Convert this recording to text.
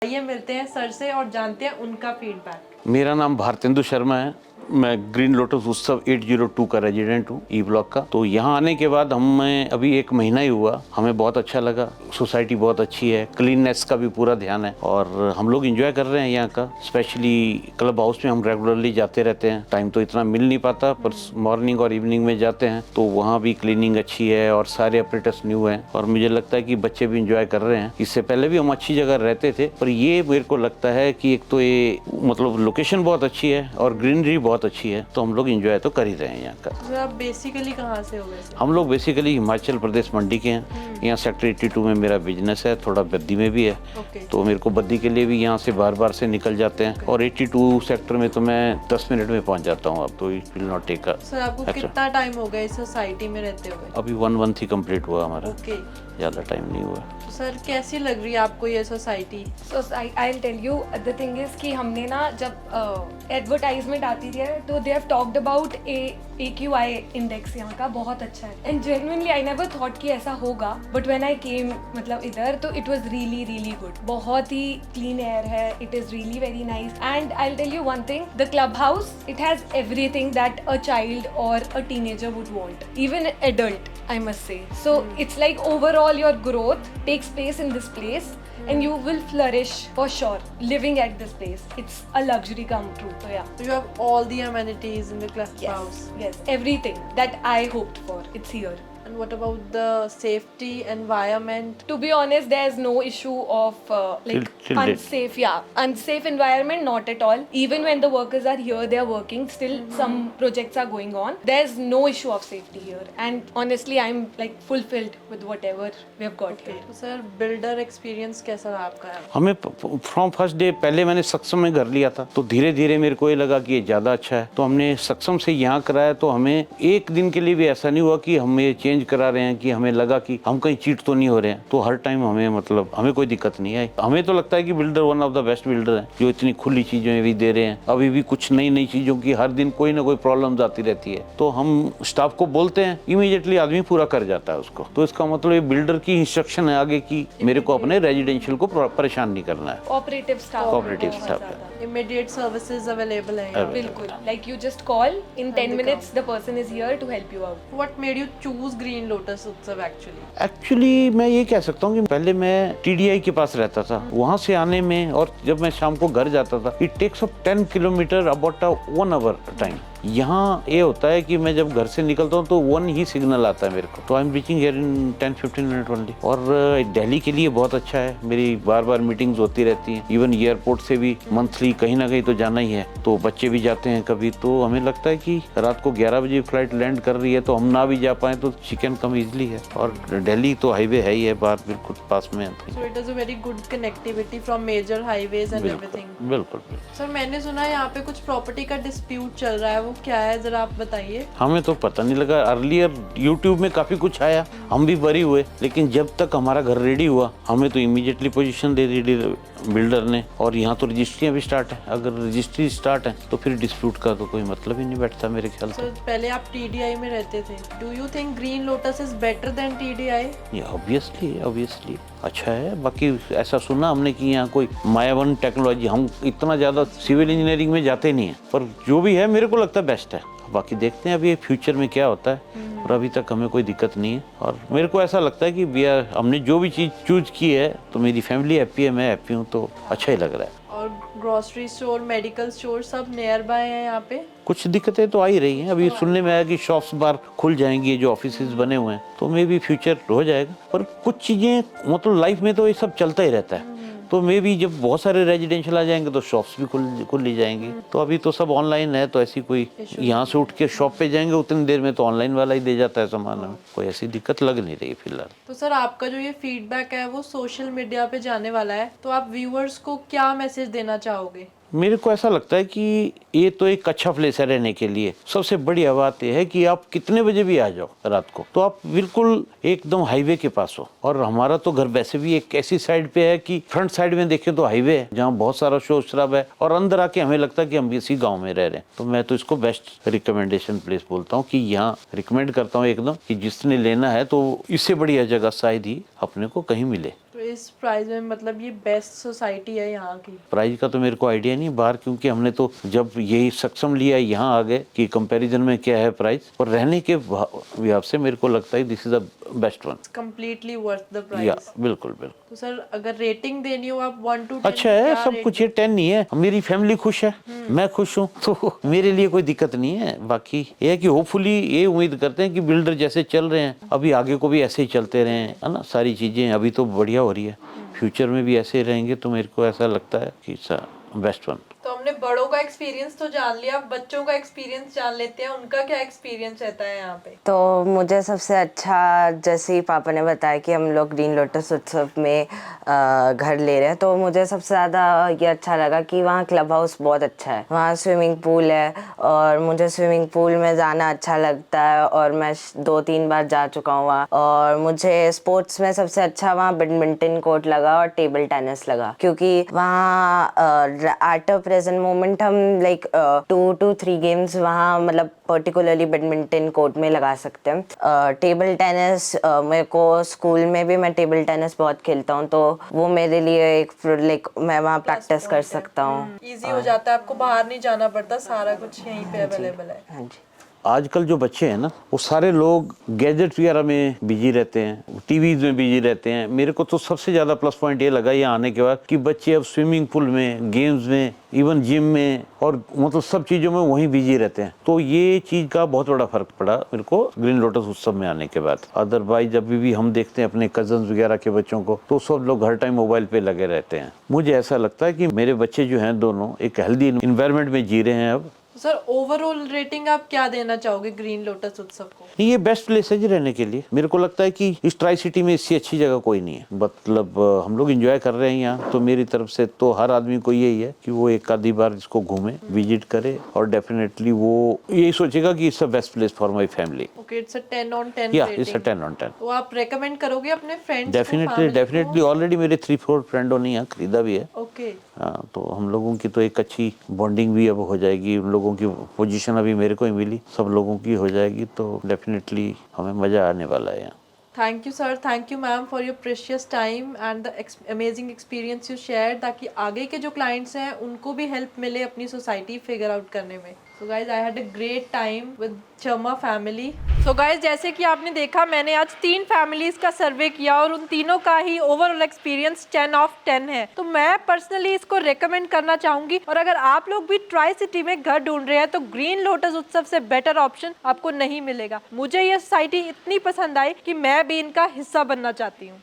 आइए मिलते हैं सर से और जानते हैं उनका फीडबैक। मेरा नाम भारतेंदु शर्मा है। मैं ग्रीन लोटस उत्सव 802 का रेजिडेंट हूँ, ई ब्लॉक का। तो यहाँ आने के बाद हमें अभी 1 महीना ही हुआ, हमें बहुत अच्छा लगा। सोसाइटी बहुत अच्छी है, क्लीननेस का भी पूरा ध्यान है और हम लोग एंजॉय कर रहे हैं यहाँ का। स्पेशली क्लब हाउस में हम रेगुलरली जाते रहते हैं। टाइम तो इतना मिल नहीं पाता, पर मॉर्निंग और इवनिंग में जाते हैं तो वहाँ भी क्लीनिंग अच्छी है और सारे ऑपरेटर्स न्यू हैं और मुझे लगता है कि बच्चे भी इंजॉय कर रहे हैं। इससे पहले भी हम अच्छी जगह रहते थे, पर ये मेरे को लगता है कि एक तो ये मतलब लोकेशन बहुत अच्छी है और ग्रीनरी बहुत अच्छी है, तो हम लोग एंजॉय तो कर ही रहे हैं यहाँ का। तो आप बेसिकली कहाँ से हो वैसे? हम लोग बेसिकली हिमाचल प्रदेश मंडी के हैं। यहाँ सेक्टर 82 में मेरा बिजनेस है, थोड़ा बद्दी में भी है। तो मेरे को बद्दी के लिए भी यहाँ से बार बार से निकल जाते हैं और 82 सेक्टर में तो मैं 10 मिनट में पहुँच जाता हूँ। अब तो it will not take a. Sir आपको कितना टाइम हो गया इस सोसाइटी में रहते हुए? अभी 1 मंथ ही कंप्लीट हुआ हमारा, ओके। ज़्यादा टाइम नहीं हुआ। सर कैसी लग रही है आपको ये society? So I will tell you the thing is कि हमने ना जब एडवर्टाइजमेंट आती थी तो they have talked about AQI index यहाँ का बहुत अच्छा है and genuinely I never thought कि ऐसा होगा, बट व्हेन आई केम मतलब इधर तो इट वाज रियली गुड। बहुत ही क्लीन एयर है, it is really very nice and I will tell you one thing, the club house it has everything that a child or a teenager would want, even adult I must say. So it's like overall your growth takes place in this place and you will flourish for sure living at this place. It's a luxury come true. So yeah. So you have all the amenities in the club house. Yes, everything that I hoped for. It's here. And what about the safety environment? To be honest, there's no issue of till unsafe. Unsafe environment, not at all. Even when the workers are here, they are working. Still, some projects are going on. There's no issue of safety here. And honestly, I'm like fulfilled with whatever we have got here. तो sir builder experience कैसा रहा आपका? हमें from first day, पहले मैंने सक्षम में घर लिया था तो धीरे धीरे मेरे को ये लगा कि ये ज़्यादा अच्छा है, तो हमने सक्षम से यहाँ कराया। तो हमें एक दिन के लिए भी ऐसा नहीं हुआ कि हम ये चेंज करा रहे हैं कि हमें लगा कि हम कहीं चीट तो नहीं हो रहे हैं। तो हर टाइम हमें मतलब हमें कोई दिक्कत नहीं आई। हमें तो लगता है कि builder one of the best builder है, जो इतनी खुली चीज़ें भी दे रहे हैं। अभी भी कुछ नई चीज़ों की हर दिन कोई ना कोई प्रॉब्लम आती रहती है, तो हम स्टाफ को बोलते हैं, इमीडिएटली आदमी पूरा कर जाता है उसको। तो इसका मतलब ये बिल्डर की इंस्ट्रक्शन है आगे की मेरे को अपने रेजिडेंशियल को परेशान नहीं करना है। ऑपरेटिव स्टाफ है। इमीडिएट सर्विसेज अवेलेबल है। बिल्कुल, like you just call in 10 minutes the person is here to help you out. What made you choose green lotus Utsav actually मैं ये कह सकता हूँ कि पहले मैं TDI के पास रहता था, वहाँ से आने में और जब मैं शाम को घर जाता था, it takes up 10 kilometre about 1 hour time. यहाँ ये होता है कि मैं जब घर से निकलता हूँ तो 1 ही सिग्नल आता है मेरे को, तो I am reaching here in 10-15 minute only. और दिल्ली के लिए बहुत अच्छा है, मेरी बार मीटिंग्स होती रहती हैं। इवन एयरपोर्ट से भी मंथली कहीं ना कहीं तो जाना ही है, तो बच्चे भी जाते हैं कभी। तो हमें लगता है कि रात को 11 बजे फ्लाइट लैंड कर रही है तो हम ना भी जा पाए तो चिकन कम इजली है। और दिल्ली तो हाईवे है ही है, बाहर बिल्कुल पास में है। So it is a very good connectivity from major highways and everything. बिल्कुल। सर मैंने सुना है यहाँ पे कुछ प्रॉपर्टी का डिस्प्यूट चल रहा है, वो क्या है जरा आप बताइए। हमें तो पता नहीं लगा। अर्लियर यूट्यूब में काफी कुछ आया, हम भी बरी हुए, लेकिन जब तक हमारा घर रेडी हुआ हमें तो इमीडिएटली पोजीशन दे दी बिल्डर ने। और यहाँ तो रजिस्ट्रियाँ भी स्टार्ट है, अगर रजिस्ट्री स्टार्ट है तो फिर डिस्प्यूट का तो कोई मतलब ही नहीं बैठता मेरे ख्याल से। पहले आप TDI में रहते थे, do you think green lotus is better than TDI? Obviously अच्छा है। बाकी ऐसा सुना हमने कि यहाँ कोई मायावन टेक्नोलॉजी, हम इतना ज़्यादा सिविल इंजीनियरिंग में जाते नहीं है, पर जो भी है मेरे को लगता है बेस्ट है। बाकी देखते हैं अभी फ्यूचर में क्या होता है, और अभी तक हमें कोई दिक्कत नहीं है। और मेरे को ऐसा लगता है कि हमने जो भी चीज़ चूज की है तो मेरी फैमिली हैप्पी है, मैं हैप्पी हूँ, तो अच्छा ही लग रहा है। और ग्रोसरी स्टोर, मेडिकल स्टोर सब नियर बाय है यहाँ पे? कुछ दिक्कतें तो आ ही रही हैं। अभी सुनने में आया कि शॉप्स बार खुल जाएंगी, जो ऑफिसेज बने हुए हैं, तो मे भी फ्यूचर हो जाएगा। पर कुछ चीज़ें मतलब लाइफ में तो ये सब चलता ही रहता है, तो मे भी जब बहुत सारे रेजिडेंशियल आ जाएंगे तो शॉप्स भी खुल ली जाएंगी। तो अभी तो सब ऑनलाइन है, तो ऐसी कोई यहाँ से उठ के शॉप पे जाएंगे उतनी देर में तो ऑनलाइन वाला ही दे जाता है सामान, हमें कोई ऐसी दिक्कत लग नहीं रही फिलहाल। तो सर आपका जो ये फीडबैक है वो सोशल मीडिया पे जाने वाला है, तो आप व्यूअर्स को क्या मैसेज देना चाहोगे? मेरे को ऐसा लगता है कि ये तो एक अच्छा प्लेस है रहने के लिए। सबसे बढ़िया बात यह है कि आप कितने बजे भी आ जाओ रात को, तो आप बिल्कुल एकदम हाईवे के पास हो। और हमारा तो घर वैसे भी एक ऐसी साइड पे है कि फ्रंट साइड में देखें तो हाईवे है, जहाँ बहुत सारा शोर शराब है, और अंदर आके हमें लगता है कि हम इसी गाँव में रह रहे हैं। तो मैं तो इसको बेस्ट रिकमेंडेशन प्लेस बोलता हूँ, कि यहाँ रिकमेंड करता हूँ एकदम, कि जिसने लेना है तो इससे बढ़िया जगह शायद ही अपने को कहीं मिले। तो इस प्राइस में मतलब ये बेस्ट सोसाइटी है यहाँ की। प्राइस का तो मेरे को आइडिया नहीं बाहर, क्योंकि हमने तो जब यही सक्षम लिया यहाँ आ गए कि कंपैरिजन में क्या है प्राइस, और रहने के हिसाब से मेरे को लगता है this is the best one. Completely worth the या प्राइस। बिल्कुल बिल्कुल। तो सर अगर रेटिंग देनी हो आप 1 to 10 अच्छा है, क्या सब rate कुछ ये 10 नहीं है, मेरी फैमिली खुश है, मैं खुश हूँ, तो मेरे लिए कोई दिक्कत नहीं है। बाकी ये है कि होपफुली ये उम्मीद करते हैं कि बिल्डर जैसे चल रहे हैं अभी आगे को भी ऐसे ही चलते रहें, है ना। सारी चीजें अभी तो बढ़िया हो रही है, फ्यूचर में भी ऐसे ही रहेंगे, तो मेरे को ऐसा लगता है कि बेस्ट वन। तो हमने बड़ों का एक्सपीरियंस तो जान लिया, अब बच्चों का एक्सपीरियंस जान लेते हैं, उनका क्या एक्सपीरियंस रहता है यहाँ पे। तो मुझे सबसे अच्छा, जैसे ही पापा ने बताया कि हम लोग ग्रीन लोटस उत्सव में घर ले रहे हैं, तो मुझे सबसे ज़्यादा ये अच्छा लगा कि वहाँ क्लब हाउस बहुत अच्छा है, वहाँ स्विमिंग पूल है, और मुझे स्विमिंग पूल में जाना अच्छा लगता है, और मैं 2-3 बार जा चुका हूँ वहाँ। और मुझे स्पोर्ट्स में सबसे अच्छा वहाँ बैडमिंटन कोर्ट लगा और टेबल टेनिस लगा, क्योंकि वहाँ एट अ प्रेजेंट मोमेंट हम लाइक 2 to 3 गेम्स वहाँ मतलब पर्टिकुलरली बैडमिंटन कोर्ट में लगा सकते हैं। टेबल टेनिस मेरे को स्कूल में भी मैं टेबल टेनिस बहुत खेलता हूँ, तो वो मेरे लिए एक लाइक मैं वहाँ प्रैक्टिस कर सकता हूँ। इजी हो जाता है, आपको बाहर नहीं जाना पड़ता, सारा कुछ यहीं पे अवेलेबल है। हाँ जी। आजकल जो बच्चे हैं ना, वो सारे लोग गैजेट वगैरह में बिजी रहते हैं, टीवीज में बिजी रहते हैं। मेरे को तो सबसे ज़्यादा प्लस पॉइंट ये लगा यहाँ आने के बाद कि बच्चे अब स्विमिंग पूल में, गेम्स में, इवन जिम में और मतलब सब चीज़ों में वहीं बिजी रहते हैं। तो ये चीज़ का बहुत बड़ा फर्क पड़ा मेरे को ग्रीन लोटस उत्सव में आने के बाद। अदरवाइज अभी भी हम देखते हैं अपने कजन्स वगैरह के बच्चों को, तो सब लोग हर टाइम मोबाइल पे लगे रहते हैं। मुझे ऐसा लगता है कि मेरे बच्चे जो हैं दोनों एक हेल्दी इन्वायरमेंट में जी रहे हैं अब। सर ओवरऑल रेटिंग आप क्या देना चाहोगे ग्रीन लोटस उत्सव को? ये बेस्ट प्लेस है जी रहने के लिए। मेरे को लगता है कि इस ट्राई सिटी में इससे अच्छी जगह कोई नहीं है। मतलब हम लोग एंजॉय कर रहे हैं यहाँ, तो मेरी तरफ से तो हर आदमी को यही है कि वो एक आधी बार इसको घूमे, विजिट करे, और डेफिनेटली वो यही सोचेगा कि it's a best place for my family. Okay, it's a 10 on 10 या rating। It's a 10 on 10। तो आप रेकमेंड करोगे अपने फ्रेंड्स डेफिनेटली ऑलरेडी मेरे 3-4 फ्रेंडों ने यहाँ खरीदा भी है। ओके। हाँ, तो हम लोगों की तो एक अच्छी बॉन्डिंग भी अब हो जाएगी। उन लोगों की पोजीशन अभी मेरे को ही मिली, सब लोगों की हो जाएगी, तो डेफिनेटली हमें मज़ा आने वाला है यहाँ। Thank you sir, thank you ma'am for your precious time and the amazing experience you share, ताकि आगे के जो क्लाइंट्स हैं उनको भी हेल्प मिले अपनी सोसाइटी फिगर आउट करने में। So guys I had a great time with Sharma family. So guys जैसे कि आपने देखा, मैंने आज 3 फैमिलीज का सर्वे किया और उन तीनों का ही ओवरऑल एक्सपीरियंस 10 of 10 है। तो मैं पर्सनली इसको रेकमेंड करना चाहूंगी, और अगर आप लोग भी ट्राई सिटी में घर ढूंढ रहे हैं तो ग्रीन लोटस उत्सव से बेटर ऑप्शन आपको नहीं मिलेगा। मुझे ये सोसाइटी इतनी पसंद आई कि मैं भी इनका हिस्सा बनना चाहती हूँ।